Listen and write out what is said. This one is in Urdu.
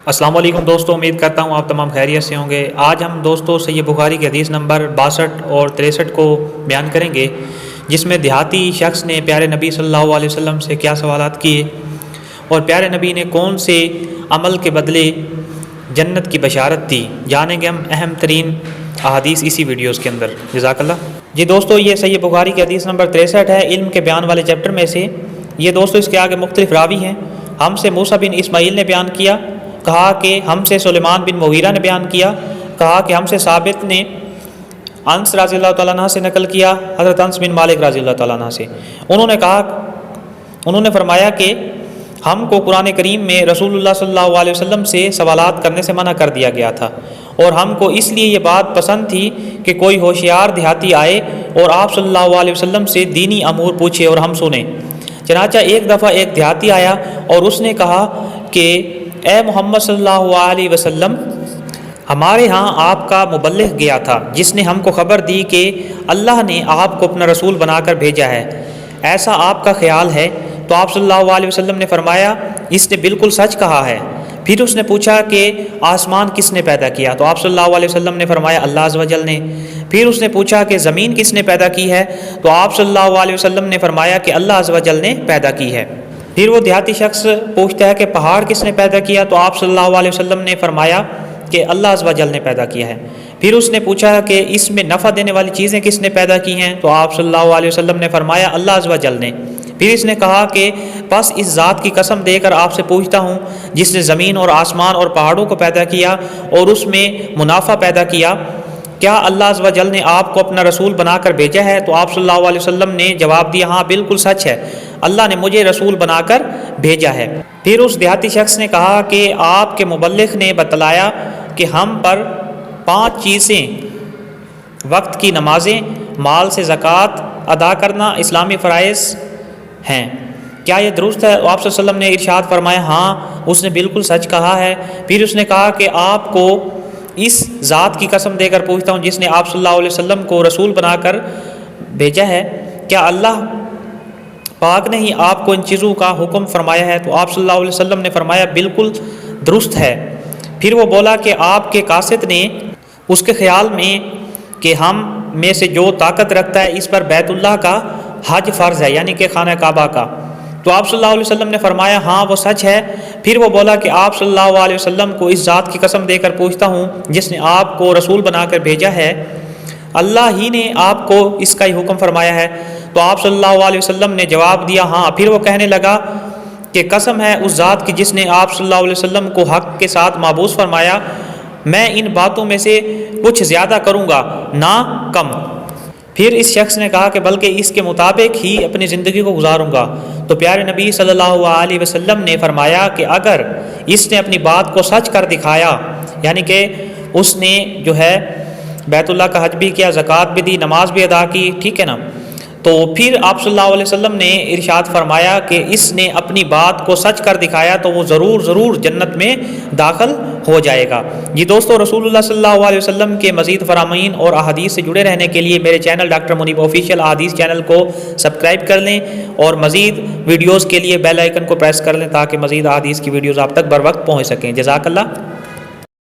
السلام علیکم دوستوں، امید کرتا ہوں آپ تمام خیریت سے ہوں گے۔ آج ہم دوستوں صحیح بخاری کی حدیث نمبر 62 اور 63 کو بیان کریں گے، جس میں دیہاتی شخص نے پیارے نبی صلی اللہ علیہ وسلم سے کیا سوالات کیے اور پیارے نبی نے کون سے عمل کے بدلے جنت کی بشارت دی۔ جانیں گے ہم اہم ترین احادیث اسی ویڈیوز کے اندر۔ جزاک اللہ۔ جی دوستو، یہ صحیح بخاری کی حدیث نمبر 63 ہے، علم کے بیان والے چیپٹر میں سے۔ یہ دوستو اس کے آگے مختلف راوی ہیں۔ ہم سے موسیٰ بن اسماعیل نے بیان کیا، کہا کہ ہم سے سلیمان بن مغیرہ نے بیان کیا، کہا کہ ہم سے ثابت نے انس رضی اللہ تعالیٰ عنہ سے نقل کیا، حضرت انس بن مالک رضی اللہ تعالیٰ عنہ سے۔ انہوں نے فرمایا کہ ہم کو قرآن کریم میں رسول اللہ صلی اللہ علیہ وسلم سے سوالات کرنے سے منع کر دیا گیا تھا، اور ہم کو اس لیے یہ بات پسند تھی کہ کوئی ہوشیار دیہاتی آئے اور آپ صلی اللہ علیہ وسلم سے دینی امور پوچھے اور ہم سنیں۔ چنانچہ ایک دفعہ ایک دیہاتی آیا اور اس نے کہا کہ اے محمد صلی اللہ علیہ وسلم، ہمارے ہاں آپ کا مبلغ گیا تھا جس نے ہم کو خبر دی کہ اللہ نے آپ کو اپنا رسول بنا کر بھیجا ہے، ایسا آپ کا خیال ہے؟ تو آپ صلی اللہ علیہ وسلم نے فرمایا اس نے بالکل سچ کہا ہے۔ پھر اس نے پوچھا کہ آسمان کس نے پیدا کیا؟ تو آپ صلی اللہ علیہ وسلم نے فرمایا اللہ عز و جل نے۔ پھر اس نے پوچھا کہ زمین کس نے پیدا کی ہے؟ تو آپ صلی اللہ علیہ وسلم نے فرمایا کہ اللہ عز و جل نے پیدا کی ہے۔ پھر وہ دیہاتی شخص پوچھتا ہے کہ پہاڑ کس نے پیدا کیا؟ تو آپ صلی اللہ علیہ وسلم نے فرمایا کہ اللہ عز و جل نے پیدا کیا ہے۔ پھر اس نے پوچھا کہ اس میں نفع دینے والی چیزیں کس نے پیدا کی ہیں؟ تو آپ صلی اللہ علیہ وسلم نے فرمایا اللہ عز و جل نے۔ پھر اس نے کہا کہ بس اس ذات کی قسم دے کر آپ سے پوچھتا ہوں جس نے زمین اور آسمان اور پہاڑوں کو پیدا کیا اور اس میں منافع پیدا کیا، کیا اللہ عز و جل نے آپ کو اپنا رسول بنا کر بھیجا ہے؟ تو آپ صلی اللہ علیہ وسلم نے جواب دیا ہاں بالکل سچ ہے، اللہ نے مجھے رسول بنا کر بھیجا ہے۔ پھر اس دیہاتی شخص نے کہا کہ آپ کے مبلغ نے بتلایا کہ ہم پر 5 چیزیں، وقت کی نمازیں، مال سے زکوٰۃ ادا کرنا، اسلامی فرائض ہیں، کیا یہ درست ہے؟ آپ صلی اللہ علیہ وسلم نے ارشاد فرمایا ہاں اس نے بالکل سچ کہا ہے۔ پھر اس نے کہا کہ آپ کو اس ذات کی قسم دے کر پوچھتا ہوں جس نے آپ صلی اللہ علیہ وسلم کو رسول بنا کر بھیجا ہے، کیا اللہ پاک نے ہی آپ کو ان چیزوں کا حکم فرمایا ہے؟ تو آپ صلی اللہ علیہ وسلم نے فرمایا بالکل درست ہے۔ پھر وہ بولا کہ آپ کے قاصد نے اس کے خیال میں کہ ہم میں سے جو طاقت رکھتا ہے اس پر بیت اللہ کا حج فرض ہے، یعنی کہ خانہ کعبہ کا۔ تو آپ صلی اللہ علیہ وسلم نے فرمایا ہاں وہ سچ ہے۔ پھر وہ بولا کہ آپ صلی اللہ علیہ وسلم کو اس ذات کی قسم دے کر پوچھتا ہوں جس نے آپ کو رسول بنا کر بھیجا ہے، اللہ ہی نے آپ کو اس کا ہی حکم فرمایا ہے؟ تو آپ صلی اللہ علیہ وسلم نے جواب دیا ہاں۔ پھر وہ کہنے لگا کہ قسم ہے اس ذات کی جس نے آپ صلی اللہ علیہ وسلم کو حق کے ساتھ معبوس فرمایا، میں ان باتوں میں سے کچھ زیادہ کروں گا نہ کم۔ پھر اس شخص نے کہا کہ بلکہ اس کے مطابق ہی اپنی زندگی کو گزاروں گا۔ تو پیارے نبی صلی اللہ علیہ وسلم نے فرمایا کہ اگر اس نے اپنی بات کو سچ کر دکھایا، یعنی کہ اس نے جو ہے بیت اللہ کا حج بھی کیا، زکوٰۃ بھی دی، نماز بھی ادا کی، ٹھیک ہے نا، تو پھر آپ صلی اللہ علیہ وسلم نے ارشاد فرمایا کہ اس نے اپنی بات کو سچ کر دکھایا تو وہ ضرور جنت میں داخل ہو جائے گا۔ یہ دوستو، رسول اللہ صلی اللہ علیہ وسلم کے مزید فرامین اور احادیث سے جڑے رہنے کے لیے میرے چینل ڈاکٹر منیب آفیشیل احادیث چینل کو سبسکرائب کر لیں اور مزید ویڈیوز کے لیے بیل آئیکن کو پریس کر لیں تاکہ مزید احادیث کی ویڈیوز آپ تک بر وقت پہنچ سکیں۔ جزاک اللہ۔